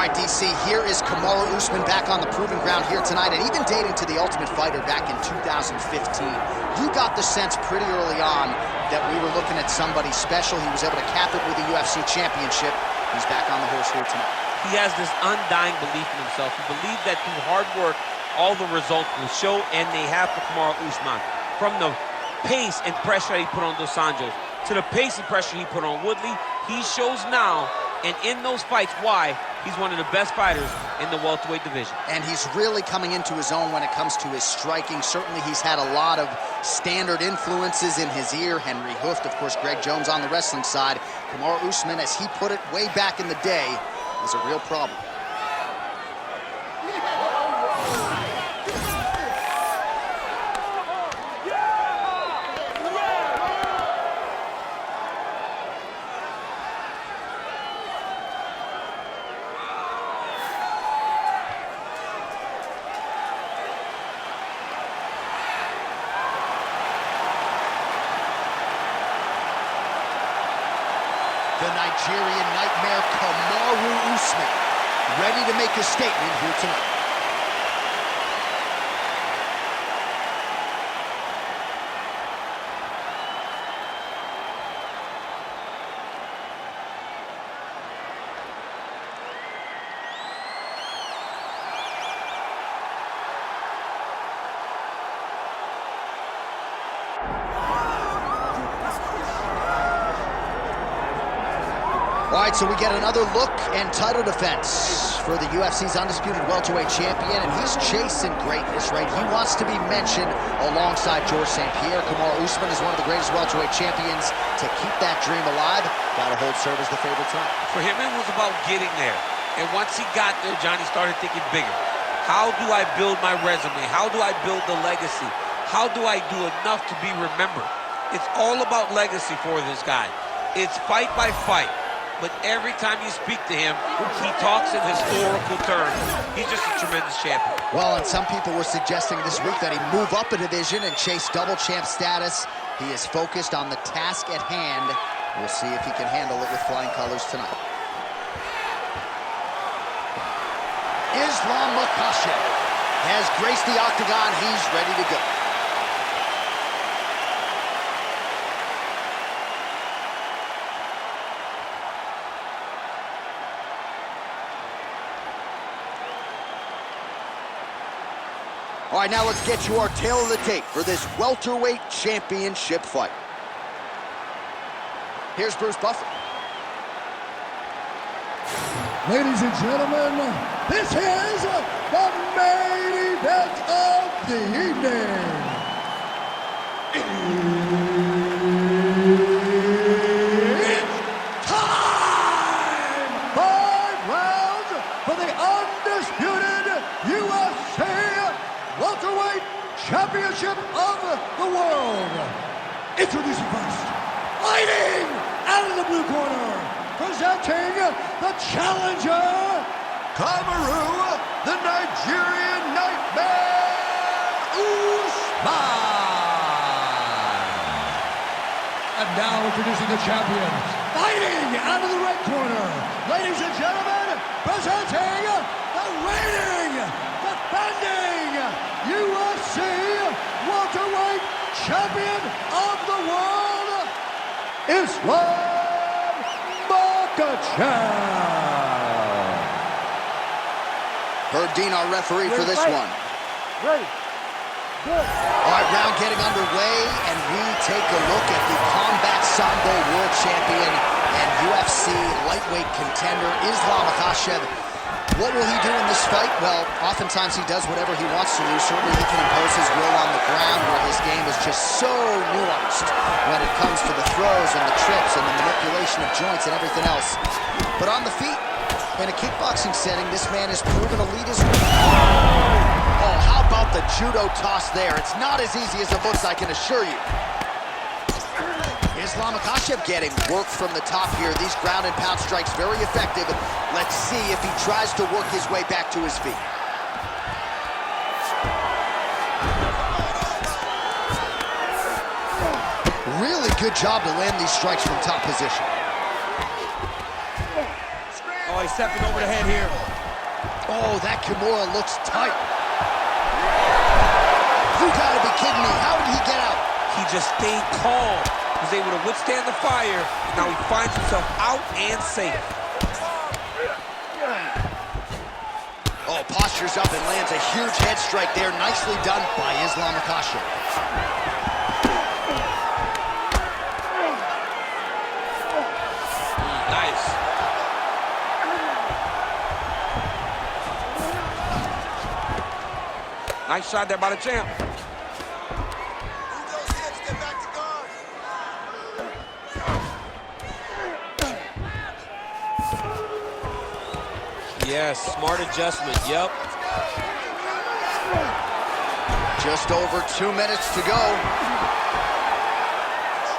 right, DC, here is Kamaru Usman back on the proving ground here tonight, and even dating to the Ultimate Fighter back in 2015. You got the sense pretty early on that we were looking at somebody special. He was able to cap it with the UFC championship. He's back on the horse here tonight. He has this undying belief in himself. He believes that through hard work, all the results will show, and they have for Kamaru Usman. From the pace and pressure he put on Dos Anjos to the pace and pressure he put on Woodley, he shows now, and in those fights, why he's one of the best fighters in the welterweight division. And he's really coming into his own when it comes to his striking. Certainly he's had a lot of standard influences in his ear. Henry Hooft, of course, Greg Jones on the wrestling side. Kamaru Usman, as he put it way back in the day, is a real problem. The Nigerian nightmare, Kamaru Usman, ready to make a statement here tonight. All right, so we get another look and title defense for the UFC's undisputed welterweight champion, and he's chasing greatness, right? He wants to be mentioned alongside Georges St. Pierre. Kamaru Usman is one of the greatest welterweight champions. To keep that dream alive, gotta hold serve as the favorite tonight. For him, it was about getting there. And once he got there, Johnny started thinking bigger. How do I build my resume? How do I build the legacy? How do I do enough to be remembered? It's all about legacy for this guy. It's fight by fight. But every time you speak to him, he talks in historical terms. He's just a tremendous champion. Well, and some people were suggesting this week that he move up a division and chase double champ status. He is focused on the task at hand. We'll see if he can handle it with flying colors tonight. Islam Makhachev has graced the octagon. He's ready to go. All right, now let's get you our tail of the tape for this welterweight championship fight. Here's Bruce Buffer. Ladies and gentlemen, this is the main event of the evening. It's time! 5 rounds for the undisputed UFC welterweight championship of the world. Introducing first, fighting out of the blue corner, presenting the challenger, Kamaru, the Nigerian nightmare, Usman. And now introducing the champion, fighting out of the red corner, ladies and gentlemen, presenting the reigning, defending UFC welterweight champion of the world, Islam Makhachev. Herb Dean, our referee for this one. Ready. Good. All right, round getting underway, and we take a look at the Combat Sambo world champion and UFC lightweight contender, Islam Makhachev. What will he do in this fight? Well, oftentimes he does whatever he wants to do. Certainly he can impose his will on the ground, where his game is just so nuanced when it comes to the throws and the trips and the manipulation of joints and everything else. But on the feet, in a kickboxing setting, this man has proven elite as well. Oh, how about the judo toss there? It's not as easy as it looks, I can assure you. Islam Makhachev getting work from the top here. These ground and pound strikes very effective. Let's see if he tries to work his way back to his feet. Really good job to land these strikes from top position. Oh, he's stepping over the head here. Oh, that Kimura looks tight. You gotta be kidding me. How did he get out? He just stayed calm, was able to withstand the fire, and now he finds himself out and safe. Oh, postures up and lands a huge head strike there. Nicely done by Islam Makhachev. Nice. Nice shot there by the champ. Yes, smart adjustment, yep. Just over 2 minutes to go.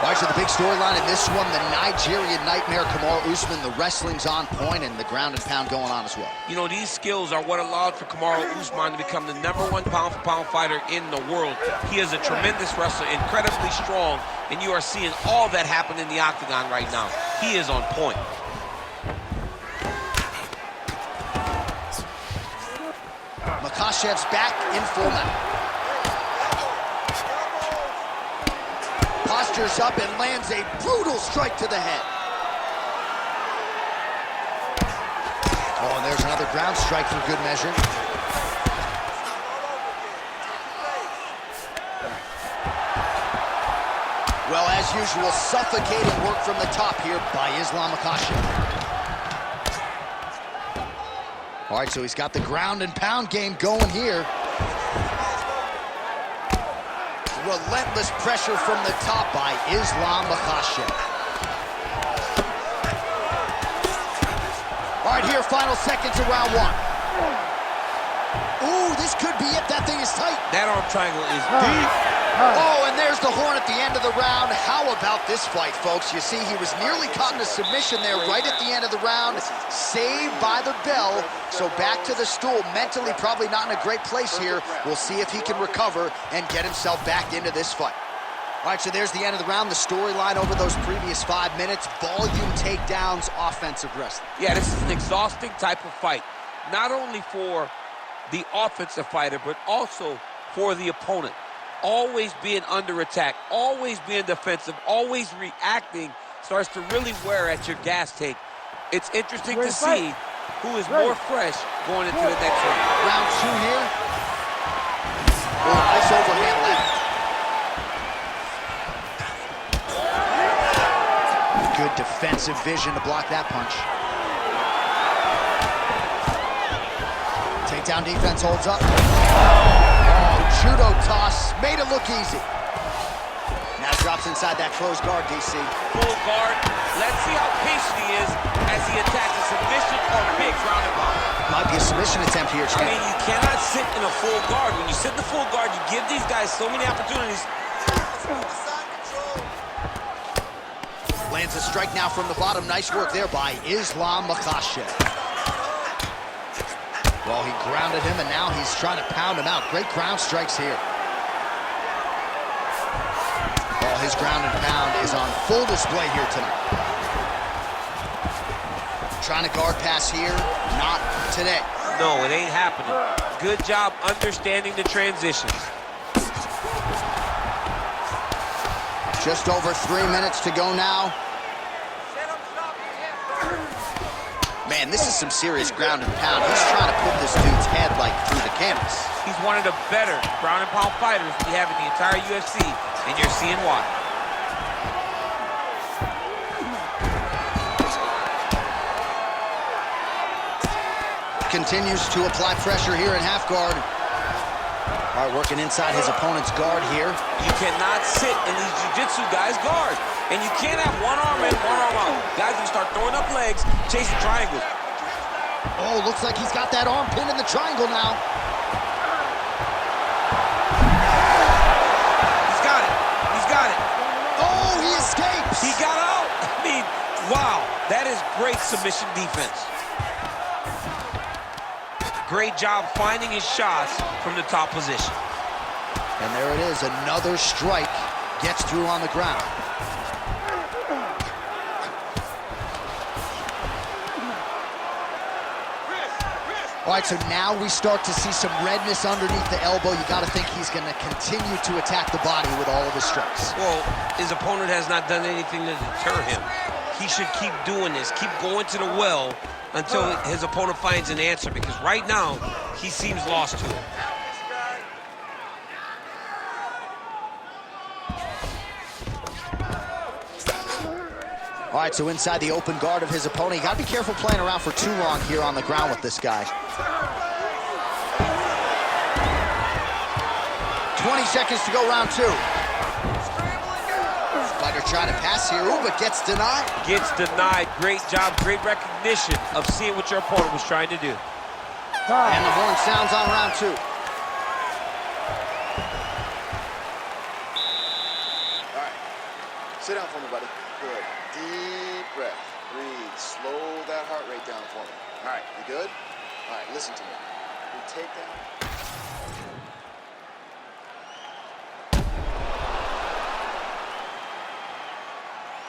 All right, so the big storyline in this one, the Nigerian Nightmare, Kamaru Usman, the wrestling's on point and the ground and pound going on as well. You know, these skills are what allowed for Kamaru Usman to become the #1 pound-for-pound fighter in the world. He is a tremendous wrestler, incredibly strong, and you are seeing all that happen in the octagon right now. He is on point. Makhachev's back in full mount. Postures up and lands a brutal strike to the head. Oh, and there's another ground strike for good measure. Well, as usual, suffocating work from the top here by Islam Makhachev. All right, so he's got the ground and pound game going here. Relentless pressure from the top by Islam Makhachev. All right, here, final seconds of round one. Ooh, this could be it. That thing is tight. That arm triangle is deep. Oh, and there's the horn at the end of the round. How about this fight, folks? You see, he was nearly caught in a submission there right at the end of the round. Saved by the bell. So back to the stool. Mentally probably not in a great place here. We'll see if he can recover and get himself back into this fight. All right, so there's the end of the round. The storyline over those previous 5 minutes. Volume takedowns, offensive wrestling. Yeah, this is an exhausting type of fight. Not only for the offensive fighter, but also for the opponent. Always being under attack, always being defensive, always reacting starts to really wear at your gas tank. It's interesting to see who is more fresh going into the next round. Round two here. Oh, nice overhand left. Good defensive vision to block that punch. Takedown defense holds up. Judo toss, made it look easy. Now drops inside that closed guard, DC. Full guard. Let's see how patient he is as he attacks a submission or big ground and pound. Might be a submission attempt here, champ. I mean, you cannot sit in a full guard. When you sit in the full guard, you give these guys so many opportunities. Lands a strike now from the bottom. Nice work there by Islam Makhachev. Well, he grounded him, and now he's trying to pound him out. Great ground strikes here. Well, his ground and pound is on full display here tonight. Trying to guard pass here, not today. No, it ain't happening. Good job understanding the transitions. Just over 3 minutes to go now. Man, this is some serious ground and pound. He's trying to put this dude's head like through the canvas. He's one of the better ground and pound fighters we have in the entire UFC, and you're seeing why. Continues to apply pressure here in half guard. All right, working inside his opponent's guard here. You cannot sit in these jiu-jitsu guys' guard. And you can't have one arm in, one arm out. Guys can start throwing up legs, chasing triangles. Oh, looks like he's got that arm pinned in the triangle now. He's got it. He's got it. Oh, he escapes. He got out. I mean, wow. That is great submission defense. Great job finding his shots from the top position. And there it is, another strike gets through on the ground. All right, so now we start to see some redness underneath the elbow. You got to think he's going to continue to attack the body with all of his strikes. Well, his opponent has not done anything to deter him. He should keep doing this, keep going to the well until his opponent finds an answer, because right now, he seems lost to it. All right, so inside the open guard of his opponent, you got to be careful playing around for too long here on the ground with this guy. 20 seconds to go, round two. Fighter trying to pass here, ooh, but gets denied. Gets denied. Great job, great recognition of seeing what your opponent was trying to do. And the horn sounds on round two. All right, sit down for me, buddy. Good. Deep breath. Breathe. Slow that heart rate down for me. All right, you good? All right, listen to me. We take that.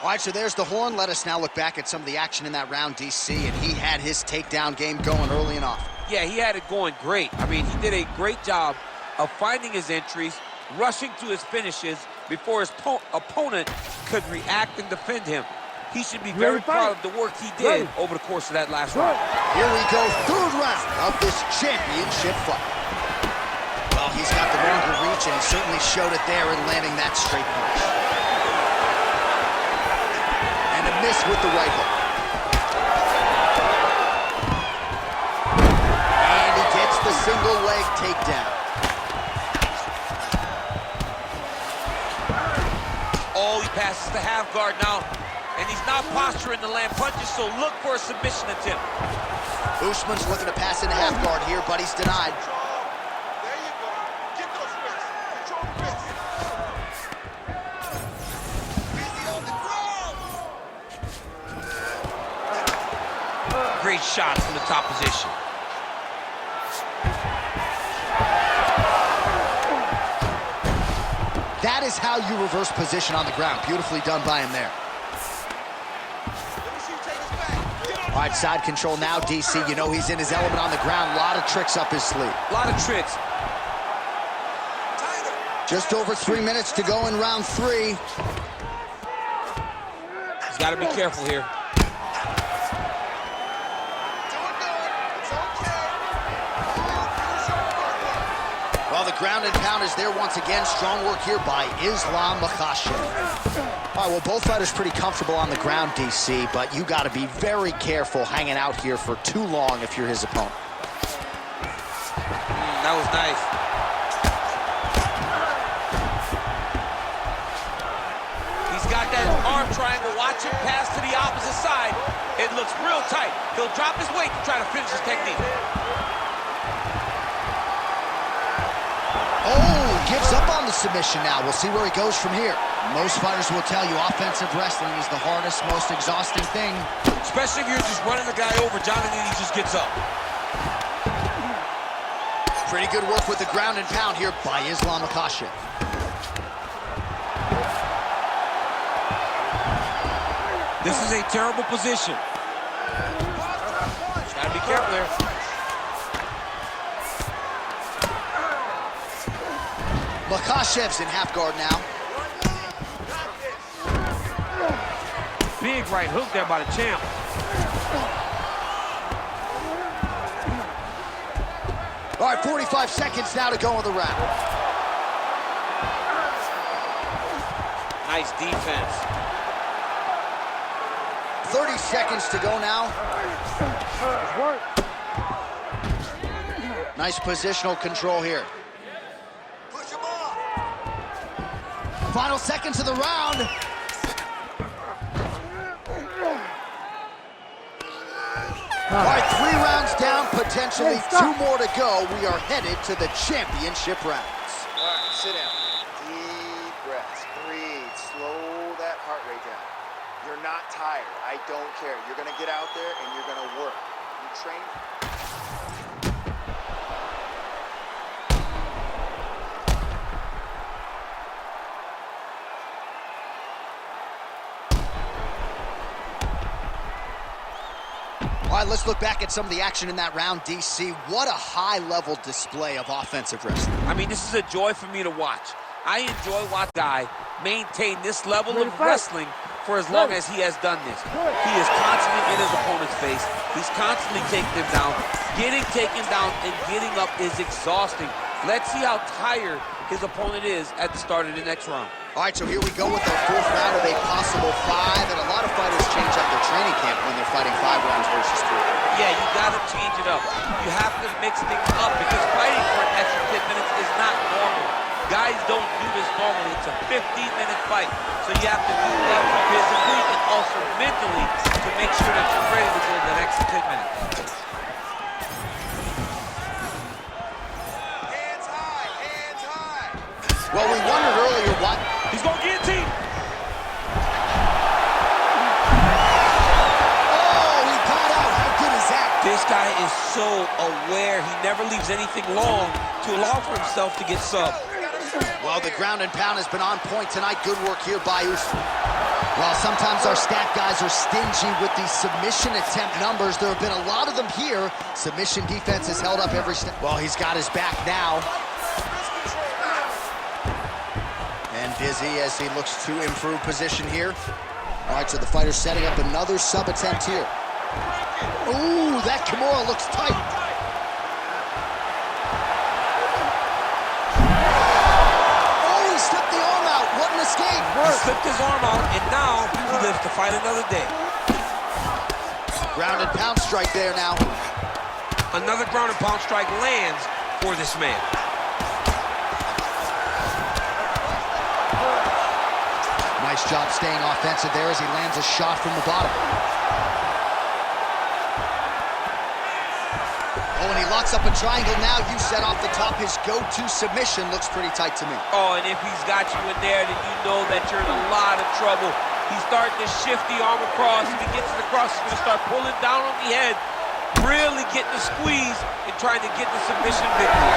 All right, so there's the horn. Let us now look back at some of the action in that round, DC, and he had his takedown game going early and often. Yeah, he had it going great. I mean, he did a great job of finding his entries, rushing to his finishes before his opponent could react and defend him. He should be very proud of the work he did over the course of that last round. Here we go, third round of this championship fight. Well, he's got the longer reach, and he certainly showed it there in landing that straight punch. And a miss with the right hook. And he gets the single leg takedown. Oh, he passes the half guard now, and he's not posturing to land punches, so look for a submission attempt. Usman's looking to pass into half guard here, but he's denied. There you go. Get those wrists. Control the wrists. Easy on the ground. Great shot from the top position. That is how you reverse position on the ground. Beautifully done by him there. All right, side control now, DC. You know he's in his element on the ground. A lot of tricks up his sleeve. A lot of tricks. Just over 3 minutes to go in round three. He's got to be careful here. Well, the ground and pound is there once again. Strong work here by Islam Makhachev. All right, well, both fighters pretty comfortable on the ground, DC, but you got to be very careful hanging out here for too long if you're his opponent. That was nice. He's got that arm triangle. Watch him pass to the opposite side. It looks real tight. He'll drop his weight to try to finish his technique. Oh, gives up on the submission now. We'll see where he goes from here. Most fighters will tell you offensive wrestling is the hardest, most exhausting thing. Especially if you're just running the guy over, Jonathan, he just gets up. Pretty good work with the ground and pound here by Islam Makhachev. This is a terrible position. Gotta be careful there. Makhachev's in half guard now. Big right hook there by the champ. All right, 45 seconds now to go in the round. Nice defense. 30 seconds to go now. Nice positional control here. Final seconds of the round. All right, 3 rounds down, potentially 2 more to go. We are headed to the championship rounds. All right, sit down. Deep breaths. Breathe. Slow that heart rate down. You're not tired. I don't care. You're going to get out there and you're going to work. You train. All All right, let's look back at some of the action in that round, DC. What a high-level display of offensive wrestling. I mean, this is a joy for me to watch. I enjoy watching a guy maintain this level of wrestling for as long as he has done this. He is constantly in his opponent's face. He's constantly taking him down. Getting taken down and getting up is exhausting. Let's see how tired his opponent is at the start of the next round. All right, so here we go with the fourth round of a possible 5, and a lot of fighters change up their training camp when they're fighting 5 rounds versus 3. Yeah, you gotta change it up. You have to mix things up because fighting for an extra 10 minutes is not normal. Guys don't do this normally. It's a 15-minute fight, so you have to do that physically and also mentally to make sure that you're ready to go the next 10 minutes. Hands high, hands high. Well, we wondered earlier what... He's gonna guillotine. Oh, he got out. How good is that? This guy is so aware. He never leaves anything long to allow for himself to get subbed. Well, the ground and pound has been on point tonight. Good work here by Usman. While sometimes our stat guys are stingy with the submission attempt numbers, there have been a lot of them here. Submission defense has held up every step. Well, he's got his back now. And busy as he looks to improve position here. All right, so the fighter's setting up another sub attempt here. Ooh, that Kimura looks tight. He slipped his arm out, and now he lives to fight another day. Ground and pound strike there now. Another ground and pound strike lands for this man. Nice job staying offensive there as he lands a shot from the bottom. Oh, and he locks up a triangle now. You set off the top. His go-to submission looks pretty tight to me. Oh, and if he's got you in there, then you know that you're in a lot of trouble. He's starting to shift the arm across. If he gets it across, he's going to start pulling down on the head, really getting the squeeze and trying to get the submission victory.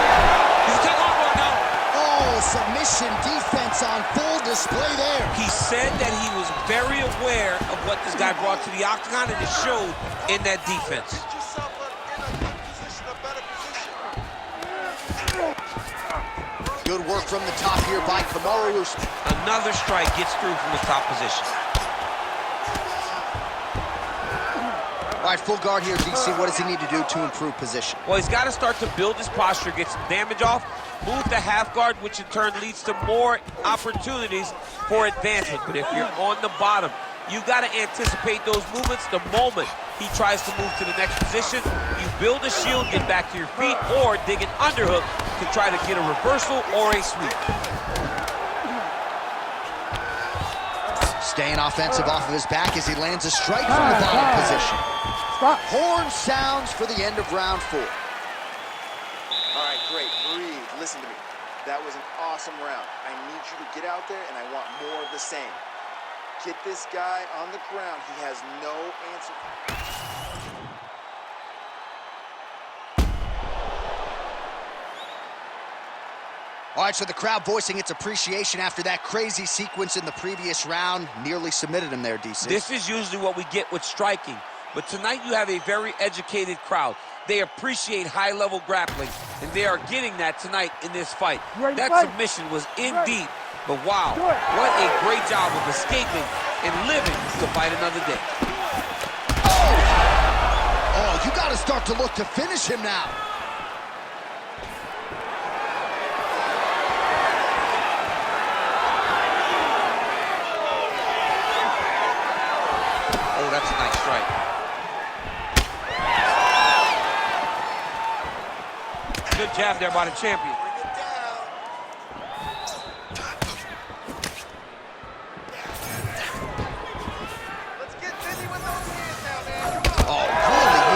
He's taking arm bar now. Oh, submission defense on full display there. He said that he was very aware of what this guy brought to the octagon, and it showed in that defense. Good work from the top here by Kamaru Usman. Another strike gets through from the top position. All right, full guard here, DC. What does he need to do to improve position? Well, he's got to start to build his posture, get some damage off, move to half guard, which in turn leads to more opportunities for advancement. But if you're on the bottom, you've got to anticipate those movements the moment he tries to move to the next position. You build a shield, get back to your feet, or dig an underhook to try to get a reversal or a sweep. Staying offensive off of his back as he lands a strike from the bottom position. Horn sounds for the end of round 4. All right, great. Breathe. Listen to me. That was an awesome round. I need you to get out there, and I want more of the same. Get this guy on the ground. He has no answer. All right, so the crowd voicing its appreciation after that crazy sequence in the previous round. Nearly submitted him there, DC. This is usually what we get with striking, but tonight you have a very educated crowd. They appreciate high-level grappling, and they are getting that tonight in this fight. That submission was in deep, but wow, what a great job of escaping and living to fight another day. Oh, you got to start to look to finish him now. Oh, that's a nice strike. Good jab there by the champion.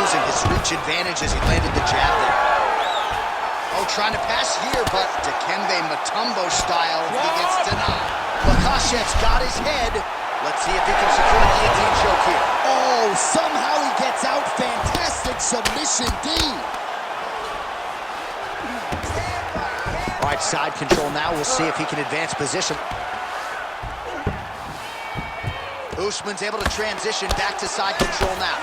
His reach advantage as he landed the jab there. Oh, trying to pass here, but Dikembe Mutombo style, he gets denied. Makhachev's got his head. Let's see if he can secure the guillotine choke here. Oh, somehow he gets out. Fantastic submission D. All right, side control now. We'll see if he can advance position. Usman's able to transition back to side control now.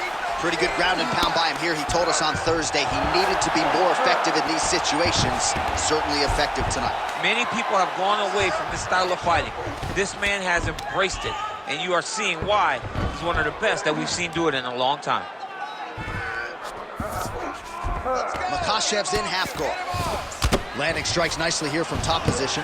Pretty good ground and pound by him here. He told us on Thursday he needed to be more effective in these situations. Certainly effective tonight. Many people have gone away from this style of fighting. This man has embraced it, and you are seeing why he's one of the best that we've seen do it in a long time. Makhachev's in half guard. Landing strikes nicely here from top position.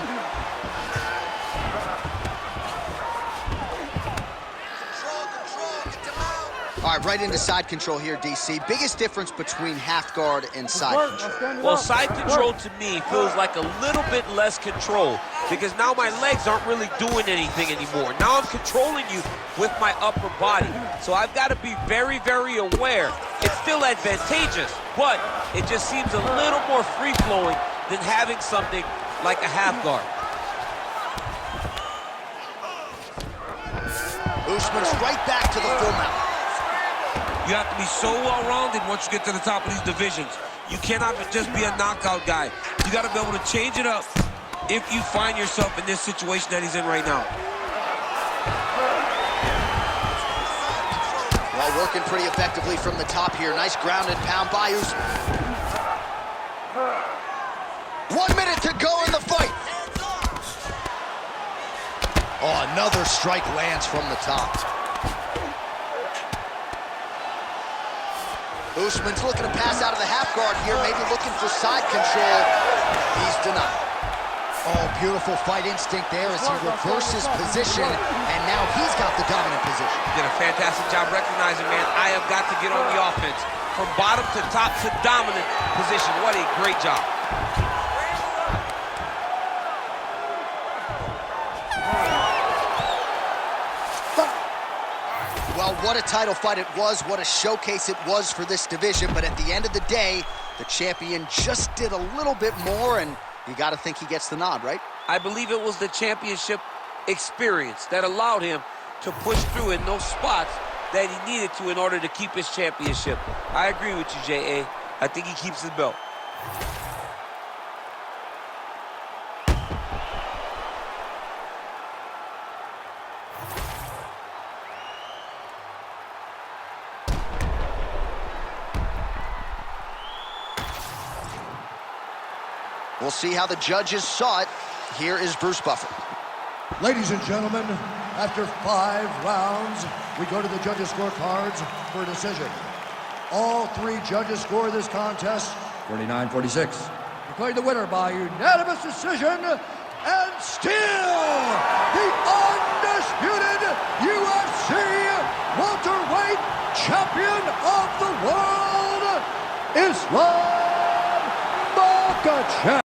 All right, right into side control here, DC. Biggest difference between half guard and side control? Well, side control to me feels like a little bit less control because now my legs aren't really doing anything anymore. Now I'm controlling you with my upper body. So I've got to be very, very aware. It's still advantageous, but it just seems a little more free-flowing than having something like a half guard. Usman's right back to the full mount. You have to be so well-rounded once you get to the top of these divisions. You cannot just be a knockout guy. You got to be able to change it up if you find yourself in this situation that he's in right now. Well, working pretty effectively from the top here. Nice ground and pound by Usman. 1 minute to go in the fight. Oh, another strike lands from the top. Usman's looking to pass out of the half guard here, maybe looking for side control. He's denied. Oh, beautiful fight instinct there as he reverses position, and now he's got the dominant position. Did a fantastic job recognizing, man, I have got to get on the offense. From bottom to top to dominant position. What a great job. Well, what a title fight it was, what a showcase it was for this division, but at the end of the day, the champion just did a little bit more, and you got to think he gets the nod, right? I believe it was the championship experience that allowed him to push through in those spots that he needed to in order to keep his championship. I agree with you, J.A. I think he keeps his belt. We'll see how the judges saw it. Here is Bruce Buffer. Ladies and gentlemen, after 5 rounds, we go to the judges' scorecards for a decision. All 3 judges score this contest 49-46. Declared the winner by unanimous decision, and still the undisputed UFC welterweight champion of the world, Islam Makhachev.